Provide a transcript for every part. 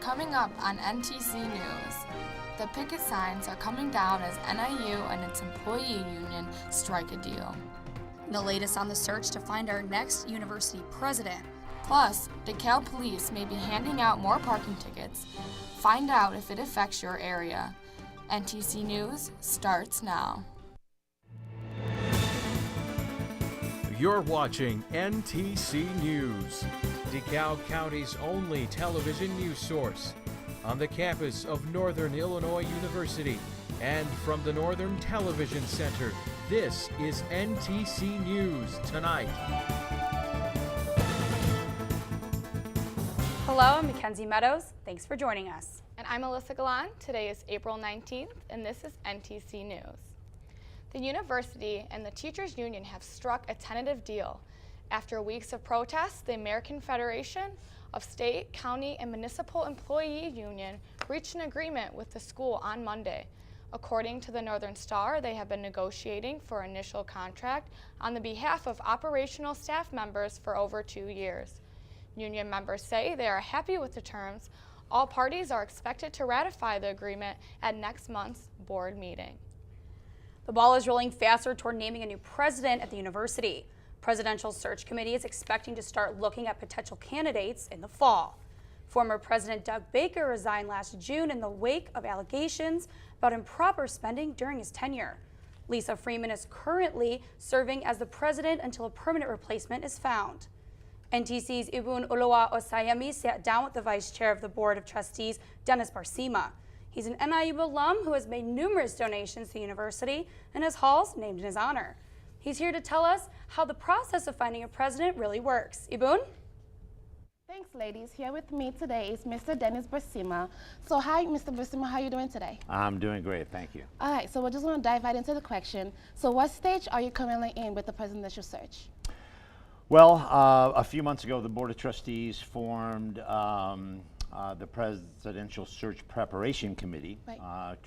Coming up on NTC News, the picket signs are coming down as NIU and its employee union strike a deal. The latest on the search to find our next university president. Plus, DeKalb Police may be handing out more parking tickets. Find out if it affects your area. NTC News starts now. You're watching NTC News, DeKalb County's only television news source, on the campus of Northern Illinois University and from the Northern Television Center. This is NTC News Tonight. Hello, I'm Mackenzie Meadows. Thanks for joining us. And I'm Alyssa Galan. Today is April 19th, and this is NTC News. The university and the teachers union have struck a tentative deal. After weeks of protests, the American Federation of State, County, and Municipal Employee Union reached an agreement with the school on Monday. According to the Northern Star, they have been negotiating for an initial contract on the behalf of operational staff members for over 2 years. Union members say they are happy with the terms. All parties are expected to ratify the agreement at next month's board meeting. The ball is rolling faster toward naming a new president at the university. Presidential Search Committee is expecting to start looking at potential candidates in the fall. Former President Doug Baker resigned last June in the wake of allegations about improper spending during his tenure. Lisa Freeman is currently serving as the president until a permanent replacement is found. NTC's Ibun Olowa Osayemi sat down with the vice chair of the Board of Trustees, Dennis Barsima. He's an NIU alum who has made numerous donations to the university and has halls named in his honor. He's here to tell us how the process of finding a president really works. Ibun? Thanks, ladies. Here with me today is Mr. Dennis Barsima. So hi, Mr. Barsima, how are you doing today? I'm doing great, thank you. All right, so we're just going to dive right into the question. So what stage are you currently in with the presidential search? Well, a few months ago, the Board of Trustees formed the Presidential Search Preparation Committee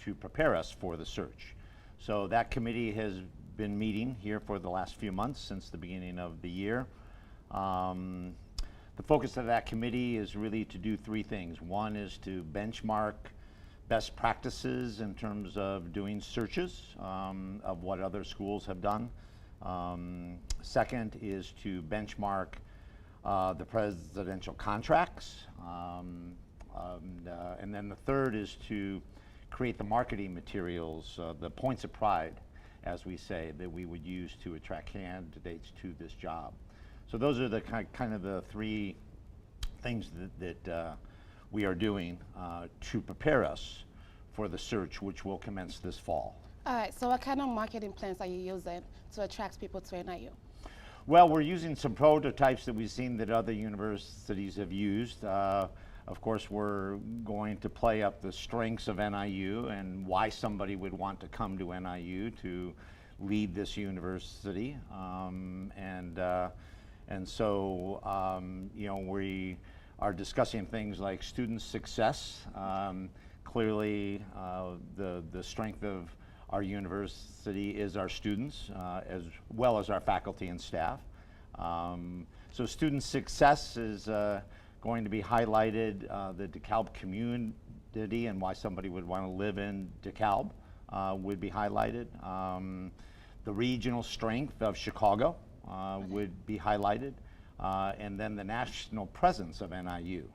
to prepare us for the search. So that committee has been meeting here for the last few months since the beginning of the year. The focus of that committee is really to do three things. One is to benchmark best practices in terms of doing searches of what other schools have done. Second is to benchmark the presidential contracts. And then the third is to create the marketing materials, the points of pride, as we say, that we would use to attract candidates to this job. So those are the kind of the three things that we are doing to prepare us for the search, which will commence this fall. All right, so what kind of marketing plans are you using to attract people to NIU? Well, we're using some prototypes that we've seen that other universities have used. Of course, we're going to play up the strengths of NIU and why somebody would want to come to NIU to lead this university. And so, you know, we are discussing things like student success. Clearly, the strength of our university is our students, as well as our faculty and staff. So student success is going to be highlighted, the DeKalb community and why somebody would want to live in DeKalb would be highlighted. The regional strength of Chicago would be highlighted, and then the national presence of NIU.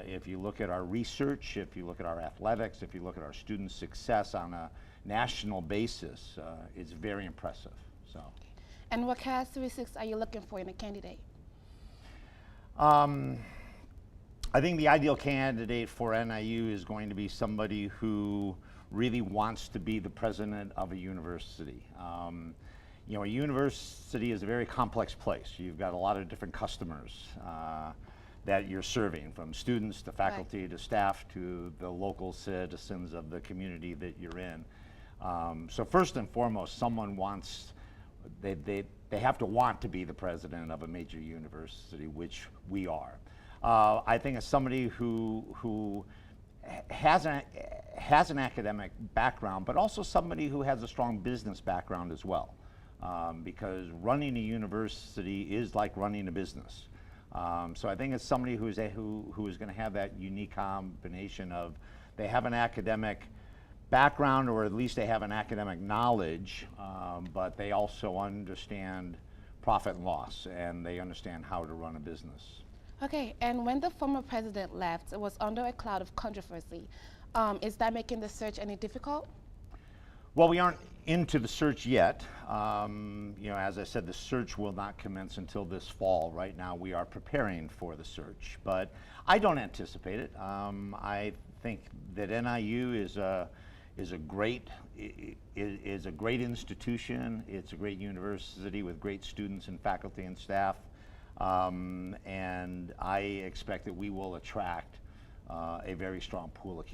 If you look at our research, if you look at our athletics, if you look at our student success on a national basis, it's very impressive. So. And what characteristics are you looking for in a candidate? I think the ideal candidate for NIU is going to be somebody who really wants to be the president of a university. You know, a university is a very complex place. You've got a lot of different customers that you're serving, from students to faculty to staff to the local citizens of the community that you're in. So first and foremost, someone wants, they have to want to be the president of a major university, which we are. I think as somebody who has an academic background, but also somebody who has a strong business background as well. Because running a university is like running a business. So I think it's somebody who is going to have that unique combination of they have an academic background, or at least they have an academic knowledge, but they also understand profit and loss, and they understand how to run a business. Okay, and when the former president left, it was under a cloud of controversy. Is that making the search any difficult? Well, we aren't into the search yet. As I said, the search will not commence until this fall. Right now, we are preparing for the search, but I don't anticipate it. I think that NIU is a great institution. It's a great university with great students and faculty and staff, and I expect that we will attract a very strong pool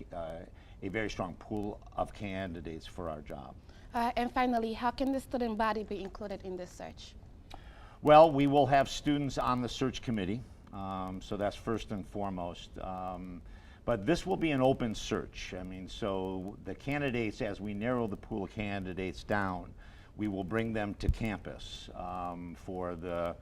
of candidates for our job. And finally, how can the student body be included in this search? Well, we will have students on the search committee, so that's first and foremost. But this will be an open search. I mean, so the candidates, as we narrow the pool of candidates down, we will bring them to campus for the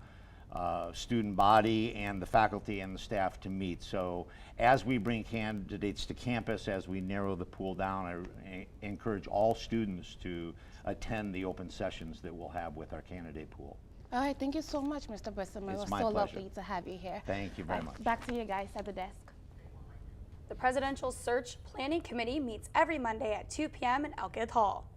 student body and the faculty and the staff to meet. So as we bring candidates to campus, as we narrow the pool down, I encourage all students to attend the open sessions that we'll have with our candidate pool. All right, thank you so much, Mr. Busima. It was so lovely to have you here. Thank you very much. Back to you guys at the desk. The Presidential Search Planning Committee meets every Monday at 2 p.m. in Elkid Hall.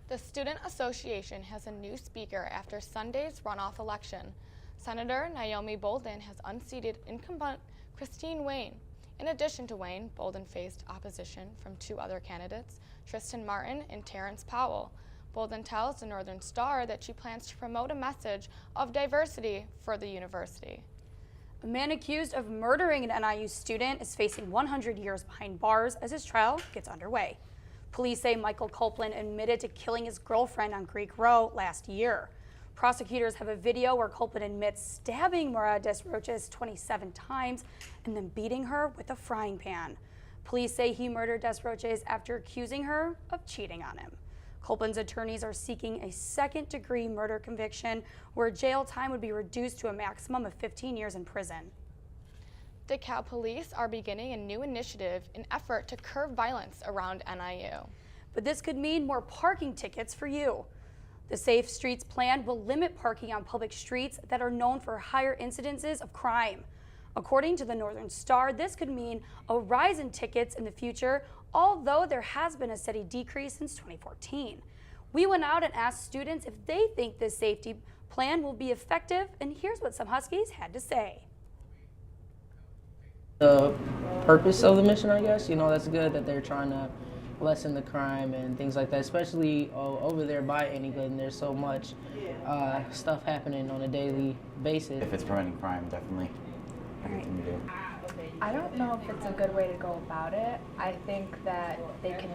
The Student Association has a new speaker after Sunday's runoff election. Senator Naomi Bolden has unseated incumbent Christine Wayne. In addition to Wayne, Bolden faced opposition from two other candidates, Tristan Martin and Terrence Powell. Bolden tells the Northern Star that she plans to promote a message of diversity for the university. A man accused of murdering an NIU student is facing 100 years behind bars as his trial gets underway. Police say Michael Copeland admitted to killing his girlfriend on Greek Row last year. Prosecutors have a video where Copeland admits stabbing Maura Desroches 27 times and then beating her with a frying pan. Police say he murdered Desroches after accusing her of cheating on him. Copeland's attorneys are seeking a second-degree murder conviction where jail time would be reduced to a maximum of 15 years in prison. DeKalb Police are beginning a new initiative in effort to curb violence around NIU. But this could mean more parking tickets for you. The Safe Streets plan will limit parking on public streets that are known for higher incidences of crime. According to the Northern Star, this could mean a rise in tickets in the future, although there has been a steady decrease since 2014. We went out and asked students if they think this safety plan will be effective, and here's what some Huskies had to say. The purpose of the mission, I guess, that's good that they're trying to lessen the crime and things like that, especially over there by Anygood. There's so much stuff happening on a daily basis. If it's preventing crime, definitely everything to do. I don't know if it's a good way to go about it. I think that they can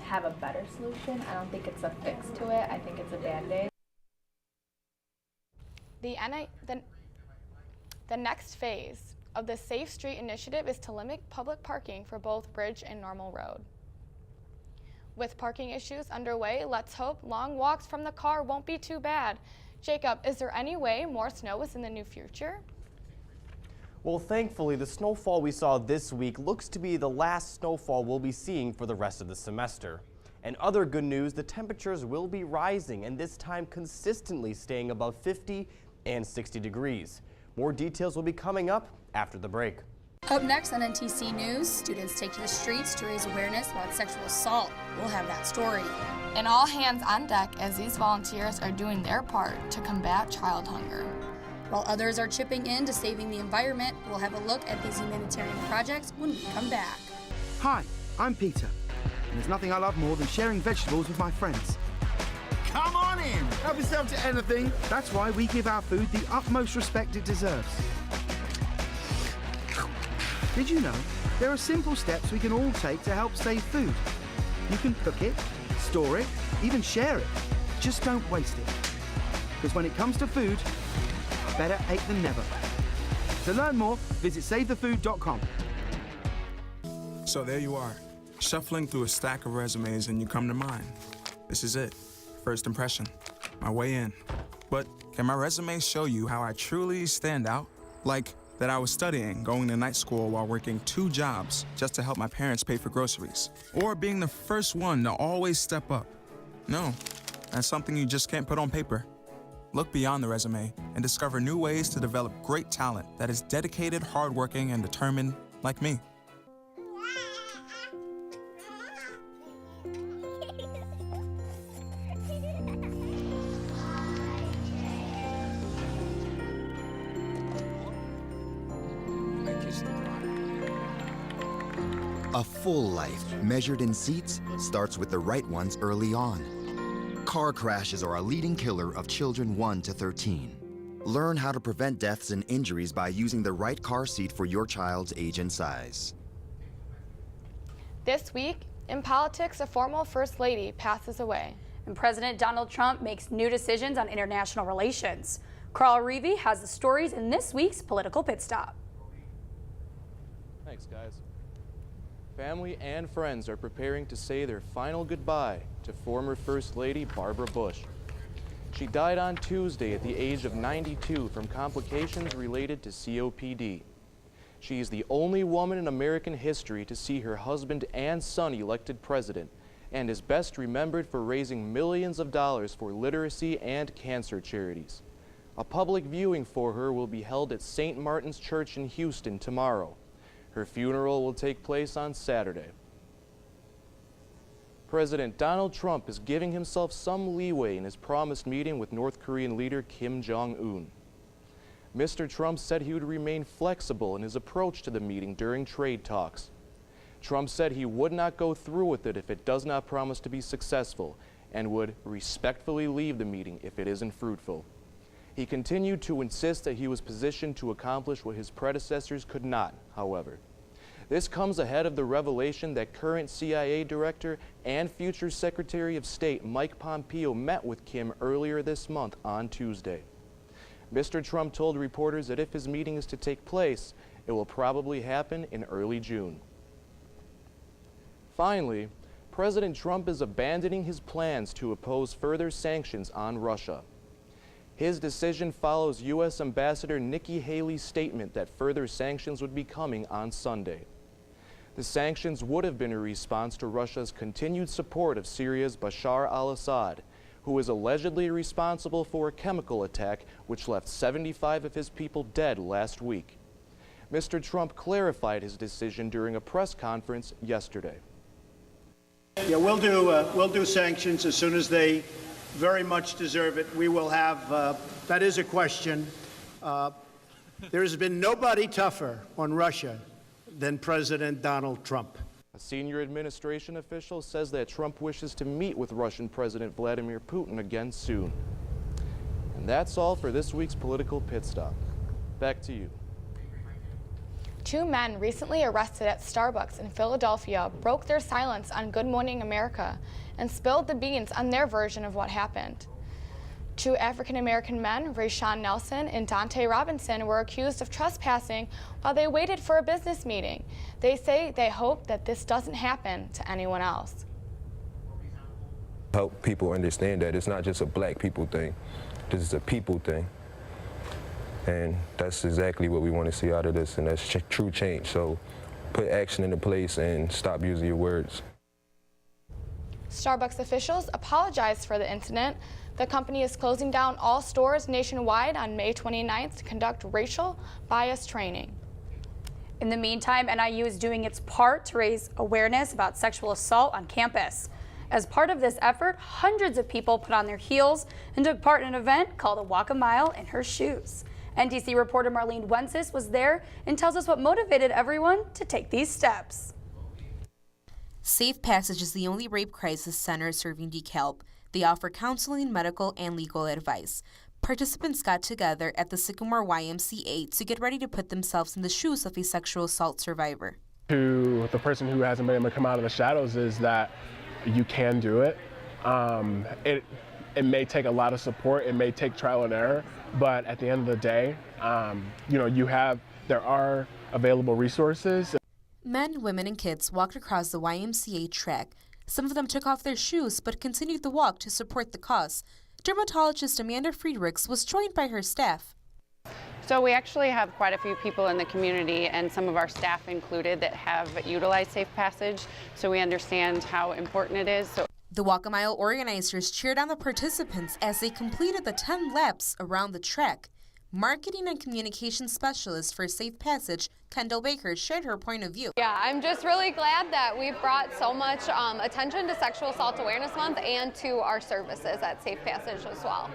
have a better solution. I don't think it's a fix to it. I think it's a Band-Aid. The next phase of the Safe Street Initiative is to limit public parking for both Bridge and Normal Road. With parking issues underway, let's hope long walks from the car won't be too bad. Jacob, is there any way more snow is in the near future? Well, thankfully, the snowfall we saw this week looks to be the last snowfall we'll be seeing for the rest of the semester. And other good news, the temperatures will be rising, and this time consistently staying above 50 and 60 degrees. More details will be coming up after the break. Up next on NTC News, students take to the streets to raise awareness about sexual assault. We'll have that story. And all hands on deck as these volunteers are doing their part to combat child hunger. While others are chipping in to saving the environment, we'll have a look at these humanitarian projects when we come back. Hi, I'm Peter, and there's nothing I love more than sharing vegetables with my friends. Come on in, help yourself to anything. That's why we give our food the utmost respect it deserves. Did you know there are simple steps we can all take to help save food? You can cook it, store it, even share it. Just don't waste it. Because when it comes to food, better ate than never. To learn more, visit SaveTheFood.com. So there you are, shuffling through a stack of resumes and you come to mine. This is it, first impression, my way in. But can my resume show you how I truly stand out? Like, that I was studying, going to night school while working 2 jobs just to help my parents pay for groceries, or being the first one to always step up. No, that's something you just can't put on paper. Look beyond the resume and discover new ways to develop great talent that is dedicated, hardworking, and determined like me. A full life, measured in seats, starts with the right ones early on. Car crashes are a leading killer of children 1 to 13. Learn how to prevent deaths and injuries by using the right car seat for your child's age and size. This week, in politics, a former First Lady passes away. And President Donald Trump makes new decisions on international relations. Carl Reevy has the stories in this week's Political Pit Stop. Thanks, guys. Family and friends are preparing to say their final goodbye to former First Lady Barbara Bush. She died on Tuesday at the age of 92 from complications related to COPD. She is the only woman in American history to see her husband and son elected president, and is best remembered for raising millions of dollars for literacy and cancer charities. A public viewing for her will be held at St. Martin's Church in Houston tomorrow. Her funeral will take place on Saturday. President Donald Trump is giving himself some leeway in his promised meeting with North Korean leader Kim Jong-un. Mr. Trump said he would remain flexible in his approach to the meeting during trade talks. Trump said he would not go through with it if it does not promise to be successful, and would respectfully leave the meeting if it isn't fruitful. He continued to insist that he was positioned to accomplish what his predecessors could not, however. This comes ahead of the revelation that current CIA director and future Secretary of State Mike Pompeo met with Kim earlier this month on Tuesday. Mr. Trump told reporters that if his meeting is to take place, it will probably happen in early June. Finally, President Trump is abandoning his plans to oppose further sanctions on Russia. His decision follows U.S. Ambassador Nikki Haley's statement that further sanctions would be coming on Sunday. The sanctions would have been a response to Russia's continued support of Syria's Bashar al-Assad, who is allegedly responsible for a chemical attack which left 75 of his people dead last week. Mr. Trump clarified his decision during a press conference yesterday. Yeah, we'll do sanctions as soon as they very much deserve it. We will have, that is a question. There has been nobody tougher on Russia than President Donald Trump. A senior administration official says that Trump wishes to meet with Russian President Vladimir Putin again soon. And that's all for this week's Political Pit Stop. Back to you. 2 men recently arrested at Starbucks in Philadelphia broke their silence on Good Morning America and spilled the beans on their version of what happened. 2 African-American men, Rayshawn Nelson and Dante Robinson, were accused of trespassing while they waited for a business meeting. They say they hope that this doesn't happen to anyone else. Help people understand that it's not just a black people thing. This is a people thing. And that's exactly what we want to see out of this, and that's true change. So put action into place and stop using your words. Starbucks officials apologized for the incident. The company is closing down all stores nationwide on May 29th to conduct racial bias training. In the meantime, NIU is doing its part to raise awareness about sexual assault on campus. As part of this effort, hundreds of people put on their heels and took part in an event called a Walk a Mile in Her Shoes. NTC reporter Marlene Wences was there and tells us what motivated everyone to take these steps. Safe Passage is the only rape crisis center serving DeKalb. They offer counseling, medical, and legal advice. Participants got together at the Sycamore YMCA to get ready to put themselves in the shoes of a sexual assault survivor. To the person who hasn't been able to come out of the shadows is that you can do it. It may take a lot of support, it may take trial and error, but at the end of the day, there are available resources. Men, women, and kids walked across the YMCA track. Some of them took off their shoes but continued the walk to support the cause. Dermatologist Amanda Friedrichs was joined by her staff. So we actually have quite a few people in the community, and some of our staff included, that have utilized Safe Passage, so we understand how important it is. The Walk a Mile organizers cheered on the participants as they completed the 10 laps around the track. Marketing and communication specialist for Safe Passage, Kendall Baker, shared her point of view. Yeah, I'm just really glad that we've brought so much attention to Sexual Assault Awareness Month and to our services at Safe Passage as well.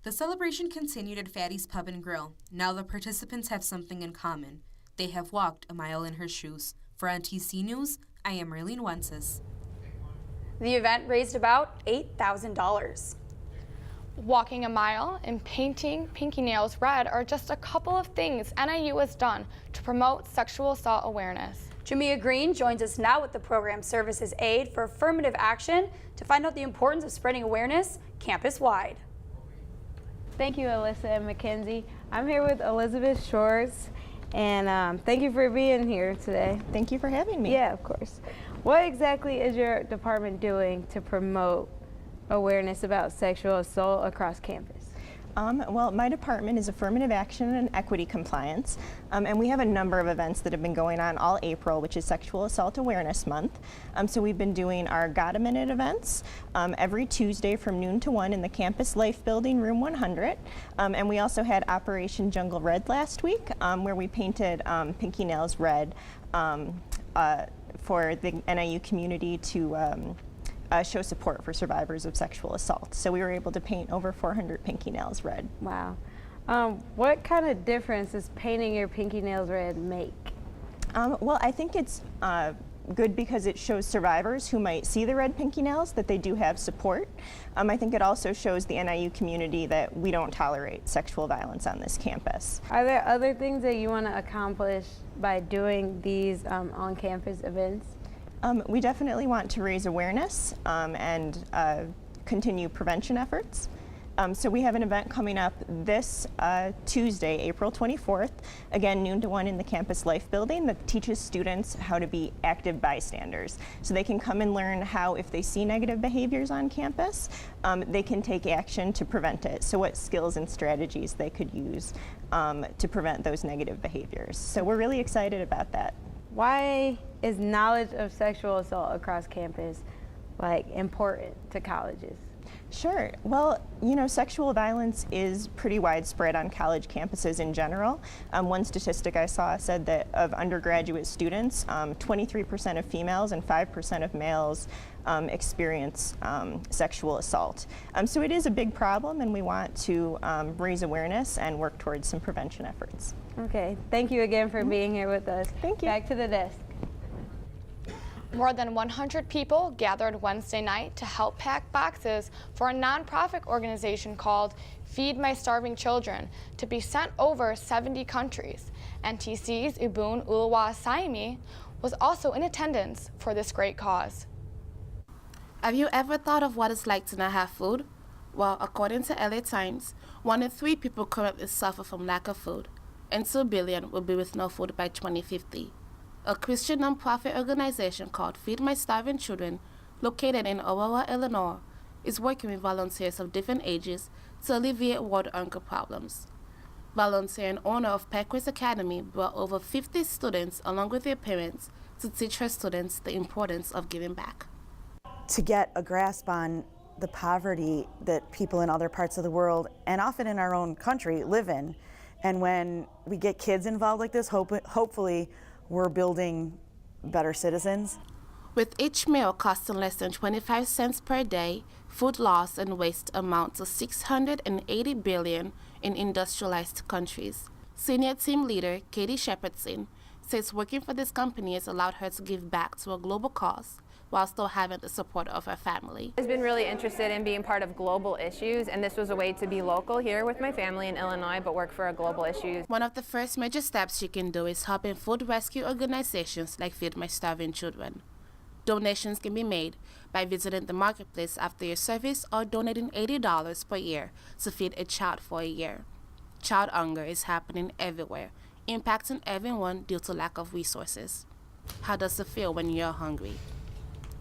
The celebration continued at Fatty's Pub and Grill. Now the participants have something in common. They have walked a mile in her shoes. For NTC News, I am Marlene Wences. The event raised about $8,000. Walking a mile and painting pinky nails red are just a couple of things NIU has done to promote sexual assault awareness. Jamia Green joins us now with the program Services Aid for Affirmative Action to find out the importance of spreading awareness campus-wide. Thank you, Alyssa and Mackenzie. I'm here with Elizabeth Shores, and thank you for being here today. Thank you for having me. Yeah, of course. What exactly is your department doing to promote awareness about sexual assault across campus? Well, my department is Affirmative Action and Equity Compliance, and we have a number of events that have been going on all April, which is Sexual Assault Awareness Month. So we've been doing our Got a Minute events every Tuesday from noon to 1 in the Campus Life Building, room 100. And we also had Operation Jungle Red last week, where we painted pinky nails red for the NIU community to show support for survivors of sexual assault. So we were able to paint over 400 pinky nails red. Wow. What kind of difference does painting your pinky nails red make? Well, I think it's good because it shows survivors who might see the red pinky nails that they do have support. I think it also shows the NIU community that we don't tolerate sexual violence on this campus. Are there other things that you want to accomplish by doing these on-campus events? We definitely want to raise awareness and continue prevention efforts. So we have an event coming up this Tuesday, April 24th, again noon to 1 in the Campus Life Building, that teaches students how to be active bystanders. So they can come and learn how, if they see negative behaviors on campus, they can take action to prevent it. So what skills and strategies they could use to prevent those negative behaviors. So we're really excited about that. Why is knowledge of sexual assault across campus important to colleges? Sure. Well, you know, sexual violence is pretty widespread on college campuses in general. One statistic I saw said that of undergraduate students, 23% of females and 5% of males experience sexual assault. So it is a big problem, and we want to raise awareness and work towards some prevention efforts. Okay. Thank you again for being here with us. Thank you. Back to the desk. More than 100 people gathered Wednesday night to help pack boxes for a nonprofit organization called Feed My Starving Children to be sent over 70 countries. NTC's Ibun Uluwa Saimi was also in attendance for this great cause. Have you ever thought of what it's like to not have food? Well, according to LA Times, 1 in 3 people currently suffer from lack of food, and 2 billion will be with no food by 2050. A Christian nonprofit organization called Feed My Starving Children, located in Aurora, Illinois, is working with volunteers of different ages to alleviate world hunger problems. Volunteer and owner of PICKET Academy brought over 50 students along with their parents to teach her students the importance of giving back. To get a grasp on the poverty that people in other parts of the world, and often in our own country, live in. And when we get kids involved like this, hopefully we're building better citizens. With each meal costing less than 25 cents per day, food loss and waste amount to 680 billion in industrialized countries. Senior team leader Katie Shepherdson says working for this company has allowed her to give back to a global cause while still having the support of her family. I've been really interested in being part of global issues, and this was a way to be local here with my family in Illinois, but work for a global issue. One of the first major steps you can do is helping food rescue organizations like Feed My Starving Children. Donations can be made by visiting the marketplace after your service or donating $80 per year to feed a child for a year. Child hunger is happening everywhere, impacting everyone due to lack of resources. How does it feel when you're hungry?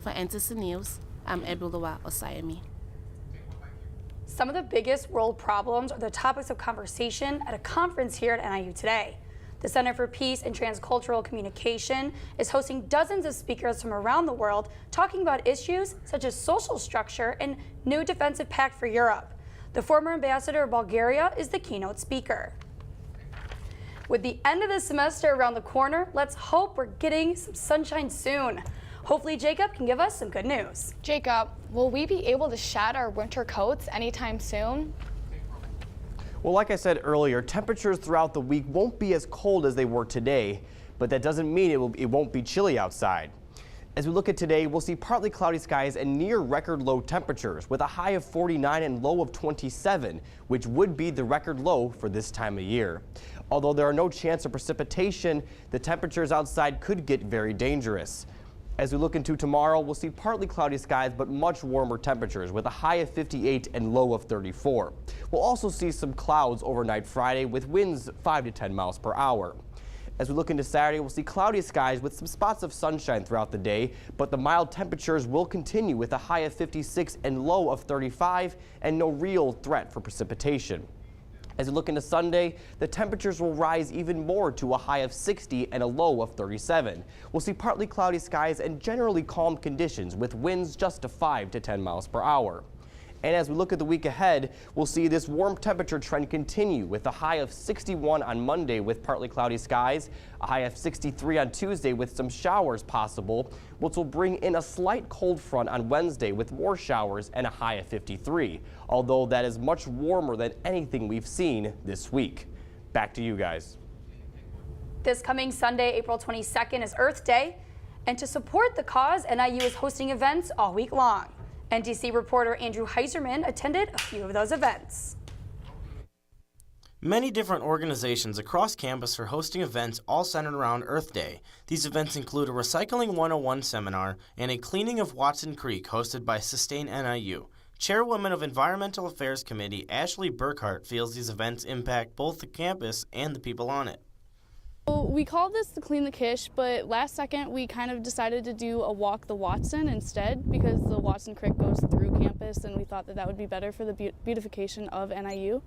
For NTC News, I'm Ebuluwa Osayemi. Some of the biggest world problems are the topics of conversation at a conference here at NIU today. The Center for Peace and Transcultural Communication is hosting dozens of speakers from around the world talking about issues such as social structure and new defensive pact for Europe. The former ambassador of Bulgaria is the keynote speaker. With the end of the semester around the corner, let's hope we're getting some sunshine soon. Hopefully Jacob can give us some good news. Jacob, will we be able to shed our winter coats anytime soon? Well, like I said earlier, temperatures throughout the week won't be as cold as they were today, but that doesn't mean it won't be chilly outside. As we look at today, we'll see partly cloudy skies and near record low temperatures with a high of 49 and low of 27, which would be the record low for this time of year. Although there are no chance of precipitation, the temperatures outside could get very dangerous. As we look into tomorrow, we'll see partly cloudy skies but much warmer temperatures with a high of 58 and low of 34. We'll also see some clouds overnight Friday with winds 5 to 10 miles per hour. As we look into Saturday, we'll see cloudy skies with some spots of sunshine throughout the day, but the mild temperatures will continue with a high of 56 and low of 35 and no real threat for precipitation. As we look into Sunday, the temperatures will rise even more to a high of 60 and a low of 37. We'll see partly cloudy skies and generally calm conditions with winds just to 5 to 10 miles per hour. And as we look at the week ahead, we'll see this warm temperature trend continue with a high of 61 on Monday with partly cloudy skies, a high of 63 on Tuesday with some showers possible, which will bring in a slight cold front on Wednesday with more showers and a high of 53, although that is much warmer than anything we've seen this week. Back to you guys. This coming Sunday, April 22nd is Earth Day, and to support the cause, NIU is hosting events all week long. NTC reporter Andrew Heiserman attended a few of those events. Many different organizations across campus are hosting events all centered around Earth Day. These events include a Recycling 101 seminar and a Cleaning of Watson Creek hosted by Sustain NIU. Chairwoman of Environmental Affairs Committee Ashley Burkhart feels these events impact both the campus and the people on it. Well, we called this the Clean the Kish, but last second we kind of decided to do a Walk the Watson instead because the Watson Creek goes through campus and we thought that that would be better for the beautification of NIU.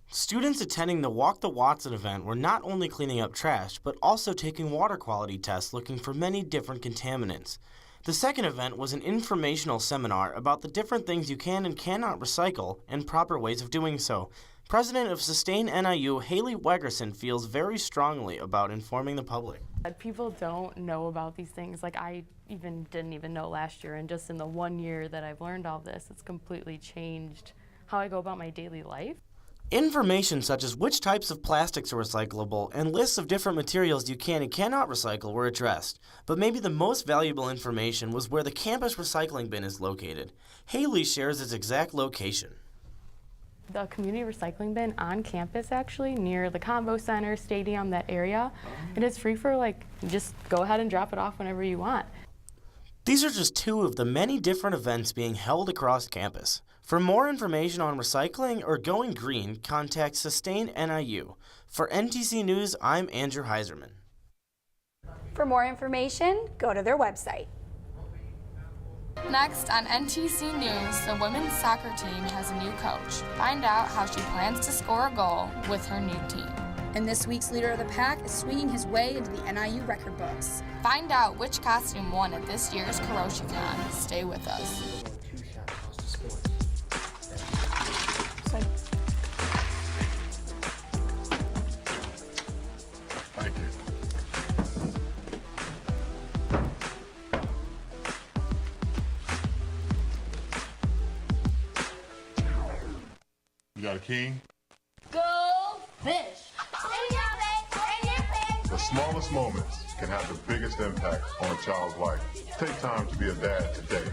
Students attending the Walk the Watson event were not only cleaning up trash, but also taking water quality tests looking for many different contaminants. The second event was an informational seminar about the different things you can and cannot recycle and proper ways of doing so. President of Sustain NIU, Haley Wegerson, feels very strongly about informing the public. People don't know about these things. Like I didn't even know last year, and just in the 1 year that I've learned all this, it's completely changed how I go about my daily life. Information such as which types of plastics are recyclable and lists of different materials you can and cannot recycle were addressed. But maybe the most valuable information was where the campus recycling bin is located. Haley shares its exact location. The community recycling bin on campus, actually, near the Convo Center, Stadium, that area. It is free for, just go ahead and drop it off whenever you want. These are just two of the many different events being held across campus. For more information on recycling or going green, contact Sustain NIU. For NTC News, I'm Andrew Heiserman. For more information, go to their website. Next on NTC News, the women's soccer team has a new coach. Find out how she plans to score a goal with her new team. And this week's leader of the pack is swinging his way into the NIU record books. Find out which costume won at this year's KAROSHI Con. Stay with us. Thank you. You got a king? Go fish! The smallest moments can have the biggest impact on a child's life. Take time to be a dad today.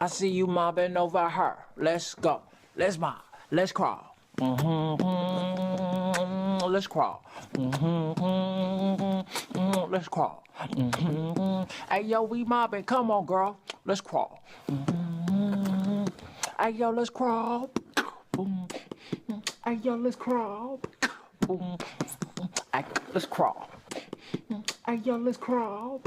I see you mobbing over her. Let's go. Let's mob. Let's crawl. Let's crawl. Let's crawl. Hey, yo, we mobbing. Come on, girl. Let's crawl. Hey, yo, let's crawl. Hey, yo, let's crawl. Hey, let's crawl. Hey, yo, let's crawl.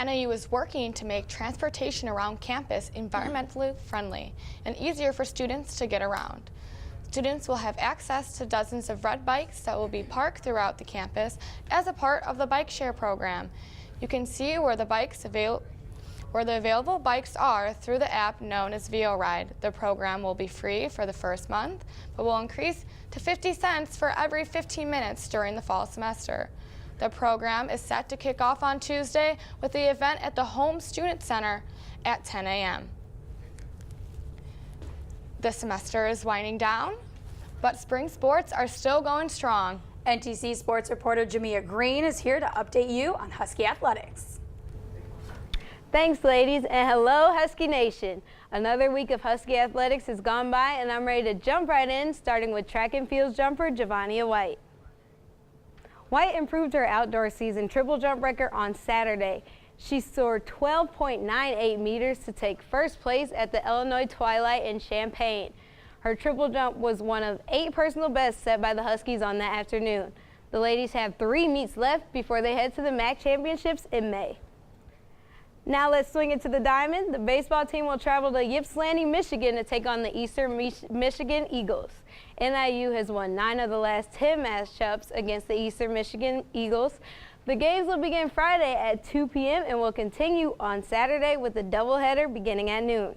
NIU is working to make transportation around campus environmentally friendly and easier for students to get around. Students will have access to dozens of red bikes that will be parked throughout the campus as a part of the bike share program. You can see where the available bikes are through the app known as VioRide. The program will be free for the first month, but will increase to 50 cents for every 15 minutes during the fall semester. The program is set to kick off on Tuesday with the event at the Home Student Center at 10 a.m. The semester is winding down, but spring sports are still going strong. NTC sports reporter Jamia Green is here to update you on Husky athletics. Thanks, ladies, and hello, Husky Nation. Another week of Husky athletics has gone by, and I'm ready to jump right in, starting with track and field jumper Javania White. White improved her outdoor season triple jump record on Saturday. She soared 12.98 meters to take first place at the Illinois Twilight in Champaign. Her triple jump was one of 8 personal bests set by the Huskies on that afternoon. The ladies have 3 meets left before they head to the MAC Championships in May. Now let's swing it to the diamond. The baseball team will travel to Ypsilanti, Michigan to take on the Eastern Michigan Eagles. NIU has won 9 of the last 10 matchups against the Eastern Michigan Eagles. The games will begin Friday at 2 p.m. and will continue on Saturday with a doubleheader beginning at noon.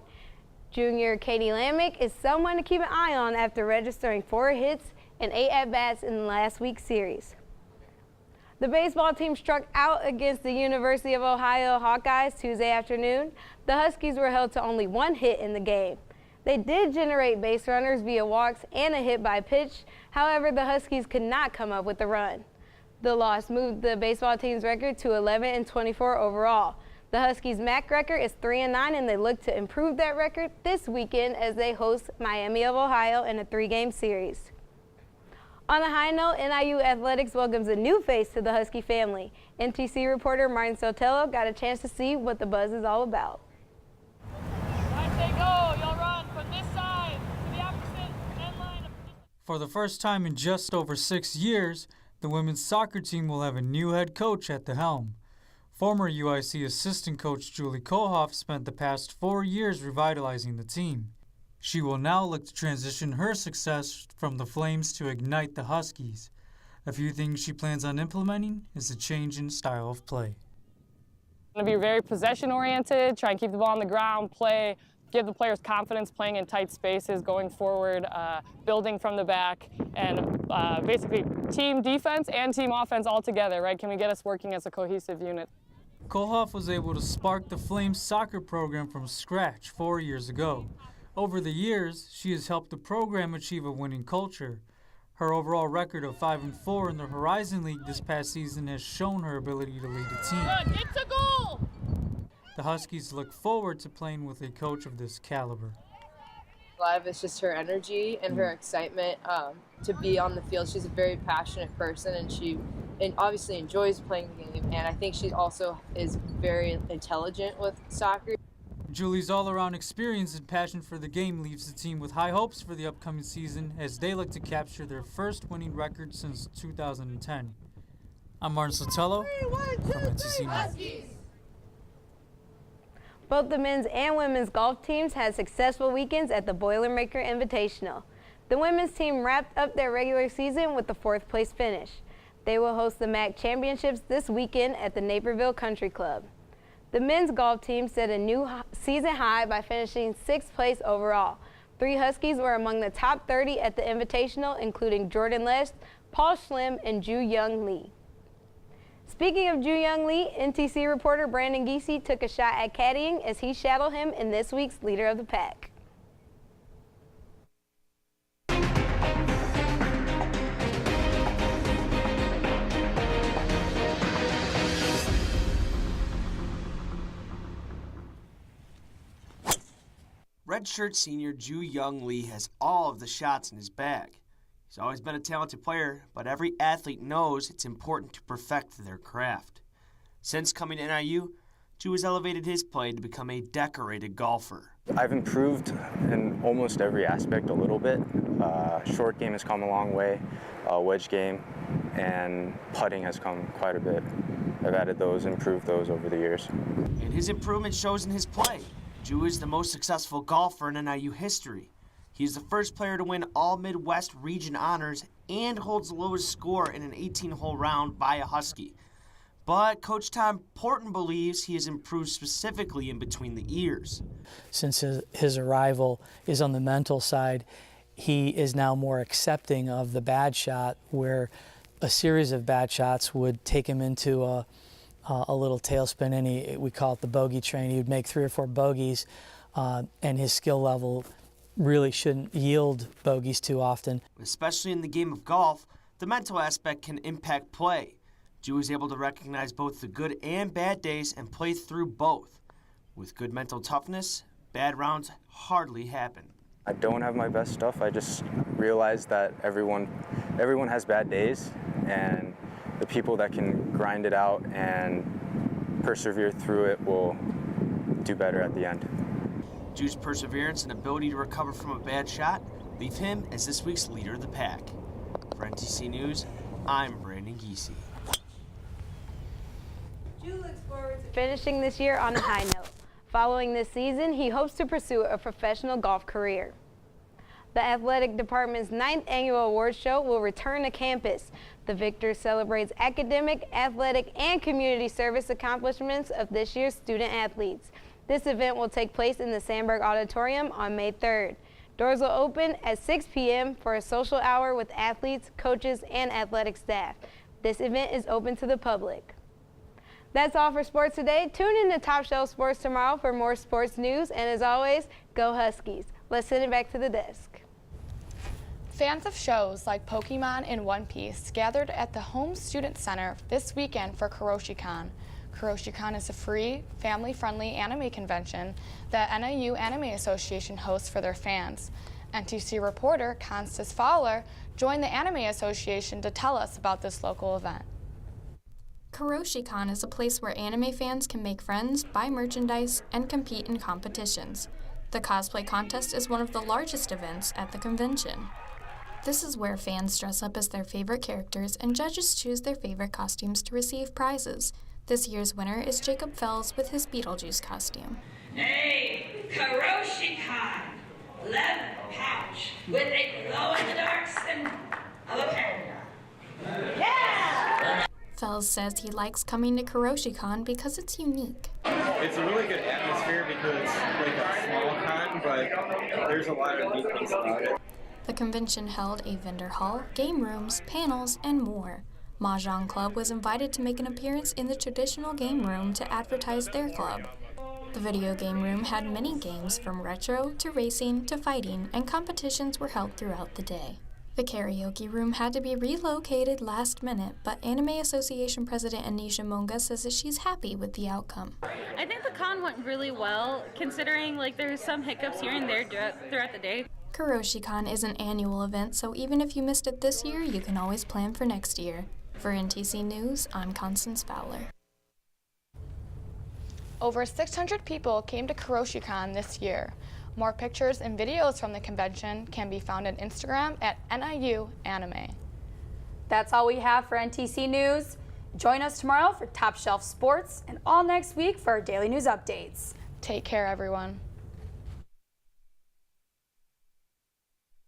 Junior Katie Lamick is someone to keep an eye on after registering 4 hits and 8 at-bats in last week's series. The baseball team struck out against the University of Ohio Hawkeyes Tuesday afternoon. The Huskies were held to only 1 hit in the game. They did generate base runners via walks and a hit by pitch. However, the Huskies could not come up with a run. The loss moved the baseball team's record to 11-24 overall. The Huskies' MAC record is 3-9, and they look to improve that record this weekend as they host Miami of Ohio in a 3-game series. On a high note, NIU Athletics welcomes a new face to the Husky family. NTC reporter Martin Sotelo got a chance to see what the buzz is all about. As they go, you'll run from this side to the opposite end line. For the first time in just over 6 years, the women's soccer team will have a new head coach at the helm. Former UIC assistant coach Julie Kohoff spent the past 4 years revitalizing the team. She will now look to transition her success from the Flames to ignite the Huskies. A few things she plans on implementing is a change in style of play. I'm going to be very possession-oriented, try and keep the ball on the ground, give the players confidence playing in tight spaces, going forward, building from the back, and basically team defense and team offense all together, right? Can we get us working as a cohesive unit? Kohoff was able to spark the Flames soccer program from scratch 4 years ago. Over the years, she has helped the program achieve a winning culture. Her overall record of 5-4 in the Horizon League this past season has shown her ability to lead the team. Get to goal! The Huskies look forward to playing with a coach of this caliber. Live is just her energy and her excitement to be on the field. She's a very passionate person, and she obviously enjoys playing the game, and I think she also is very intelligent with soccer. Julie's all-around experience and passion for the game leaves the team with high hopes for the upcoming season as they look to capture their first winning record since 2010. I'm Martin Sotelo from NTC News. Both the men's and women's golf teams had successful weekends at the Boilermaker Invitational. The women's team wrapped up their regular season with the 4th place finish. They will host the MAC Championships this weekend at the Naperville Country Club. The men's golf team set a new season high by finishing 6th place overall. 3 Huskies were among the top 30 at the Invitational, including Jordan Lest, Paul Schlim, and Ju Young Lee. Speaking of Ju Young Lee, NTC reporter Brandon Giese took a shot at caddying as he shadowed him in this week's Leader of the Pack. Redshirt senior Ju Young Lee has all of the shots in his bag. He's always been a talented player, but every athlete knows it's important to perfect their craft. Since coming to NIU, Ju has elevated his play to become a decorated golfer. I've improved in almost every aspect a little bit. Short game has come a long way, wedge game, and putting has come quite a bit. I've added those, improved those over the years. And his improvement shows in his play. Drew is the most successful golfer in NIU history. He's the first player to win all Midwest region honors and holds the lowest score in an 18-hole round by a Husky. But Coach Tom Porton believes he has improved specifically in between the ears. Since his arrival is on the mental side, he is now more accepting of the bad shot, where a series of bad shots would take him into a little tailspin, and we call it the bogey train. He would make 3 or 4 bogeys, and his skill level really shouldn't yield bogeys too often. Especially in the game of golf, the mental aspect can impact play. Drew is able to recognize both the good and bad days and play through both. With good mental toughness, bad rounds hardly happen. I don't have my best stuff. I just realized that everyone has bad days, and the people that can grind it out and persevere through it will do better at the end. Drew's perseverance and ability to recover from a bad shot leave him as this week's leader of the pack. For NTC News, I'm Brandon Giese. Drew looks forward to finishing this year on a high note. Following this season, he hopes to pursue a professional golf career. The athletic department's 9th annual awards show will return to campus. The victor celebrates academic, athletic, and community service accomplishments of this year's student athletes. This event will take place in the Sandberg Auditorium on May 3rd. Doors will open at 6 p.m. for a social hour with athletes, coaches, and athletic staff. This event is open to the public. That's all for sports today. Tune in to Top Shelf Sports tomorrow for more sports news. And as always, go Huskies. Let's send it back to the desk. Fans of shows like Pokemon and One Piece gathered at the Home Student Center this weekend for KAROSHI. KAROSHI is a free, family-friendly anime convention that NIU Anime Association hosts for their fans. NTC reporter Constance Fowler joined the Anime Association to tell us about this local event. KAROSHI is a place where anime fans can make friends, buy merchandise, and compete in competitions. The cosplay contest is one of the largest events at the convention. This is where fans dress up as their favorite characters and judges choose their favorite costumes to receive prizes. This year's winner is Jacob Fells with his Beetlejuice costume. Hey, KAROSHI, leather pouch with a glow-in-the-dark symbol of a panda. Yeah! Fells says he likes coming to KAROSHI because it's unique. It's a really good atmosphere because it's like a small con, but there's a lot of neat things about it. The convention held a vendor hall, game rooms, panels, and more. Mahjong Club was invited to make an appearance in the traditional game room to advertise their club. The video game room had many games from retro to racing to fighting, and competitions were held throughout the day. The karaoke room had to be relocated last minute, but Anime Association President Anisha Monga says that she's happy with the outcome. I think the con went really well, considering there's some hiccups here and there throughout the day. KAROSHI is an annual event, so even if you missed it this year, you can always plan for next year. For NTC News, I'm Constance Fowler. Over 600 people came to KAROSHI this year. More pictures and videos from the convention can be found on Instagram at NIU Anime. That's all we have for NTC News. Join us tomorrow for Top Shelf Sports and all next week for our daily news updates. Take care, everyone.